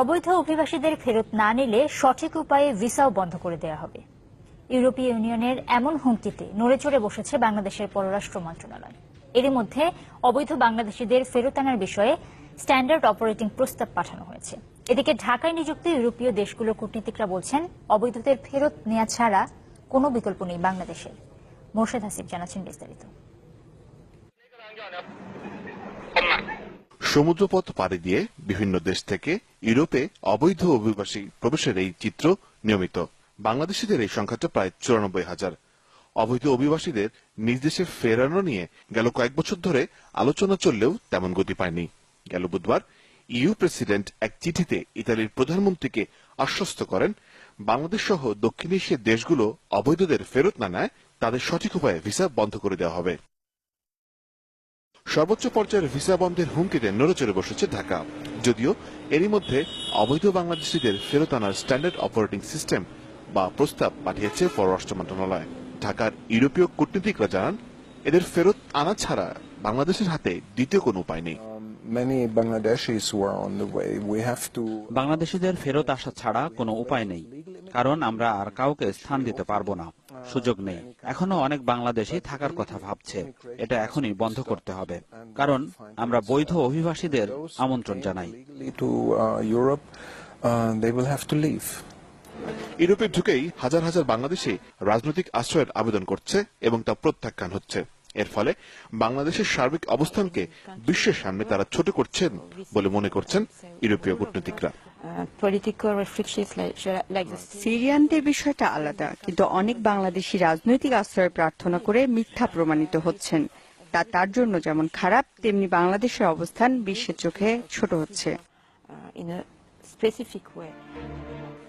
অবৈধ অভিবাসীদের ফেরত না নিলে সঠিক উপায়ে ভিসাও বন্ধ করে দেওয়া হবে। ইউরোপীয় ইউনিয়নের এমন হুমকিতে নড়েচড়ে বসেছে বাংলাদেশের পররাষ্ট্র মন্ত্রণালয়। এরই মধ্যে অবৈধ বাংলাদেশিদের ফেরত আনার বিষয়ে স্ট্যান্ডার্ড অপারেটিং প্রস্তাব পাঠানো হয়েছে। এদিকে ঢাকায় নিযুক্ত ইউরোপীয় দেশগুলোর কূটনীতিকরা বলছেন, অবৈধদের ফেরত নেওয়া ছাড়া কোনো বিকল্প নেই বাংলাদেশের। মোর্শেদ হাসিব জানাচ্ছেন বিস্তারিত। সমুদ্রপথ পাড়ি দিয়ে বিভিন্ন দেশ থেকে ইউরোপে অবৈধ অভিবাসী প্রবেশের এই চিত্র নিয়মিত। বাংলাদেশিদের এই সংখ্যাটা প্রায় 94,000। অবৈধ অভিবাসীদের নিজ দেশে ফেরানো নিয়ে গেল কয়েক বছর ধরে আলোচনা চললেও তেমন গতি পায়নি। গেল বুধবার ইইউ প্রেসিডেন্ট এক চিঠিতে ইতালির প্রধানমন্ত্রীকে আশ্বস্ত করেন, বাংলাদেশ সহ দক্ষিণ এশিয়ার দেশগুলো অবৈধদের ফেরত না নেয় তাদের সঠিক উপায়ে ভিসা বন্ধ করে দেওয়া হবে। সর্বোচ্চ পর্যায়ের ভিসা বন্ধের হুমকিতে নড়েচড়ে বসেছে ঢাকা। যদিও এরই মধ্যে অবৈধ বাংলাদেশিদের ফেরত আনার স্ট্যান্ডার্ড অপারেটিং সিস্টেম বা প্রস্তাব পাঠিয়েছে পররাষ্ট্র মন্ত্রণালয়। ঢাকার ইউরোপীয় কূটনীতিকরা জানান, এদের ফেরত আনা ছাড়া বাংলাদেশের হাতে দ্বিতীয় কোনো উপায় নেই। বাংলাদেশিদের ফেরত আসা ছাড়া কোনো উপায় নেই, কারণ আমরা আর কাউকে স্থান দিতে পারবো না, সুযোগ নেই। এখনো অনেক বাংলাদেশি থাকার কথা ভাবছে। এটা এখনই বন্ধ করতে হবে, কারণ আমরা বৈধ অভিবাসীদের আমন্ত্রণ জানাই। ইউরোপে ঢুকেই হাজার হাজার বাংলাদেশি রাজনৈতিক আশ্রয়ের আবেদন করছে এবং তা প্রত্যাখ্যান হচ্ছে। এর ফলে বাংলাদেশের সার্বিক অবস্থানকে বিশ্বের সামনে তারা ছোট করছেন বলে মনে করছেন ইউরোপীয় কূটনীতিকরা। সিরিয়ানদের বিষয়টা আলাদা, কিন্তু অনেক বাংলাদেশি রাজনৈতিক আশ্রয় প্রার্থনা করে মিথ্যা প্রমাণিত হচ্ছেন। তার জন্য যেমন খারাপ, তেমনি বাংলাদেশের অবস্থান বিশ্বের চোখে ছোট হচ্ছে।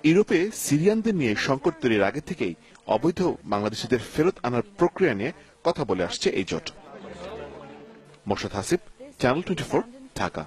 ইউরোপে সিরিয়ানদের নিয়ে সংকট তৈরির আগে থেকেই অবৈধ বাংলাদেশিদের ফেরত আনার প্রক্রিয়া নিয়ে কথা বলে আসছে এই জোট। মোর্শেদ হাসিব, চ্যানেল 24, ঢাকা।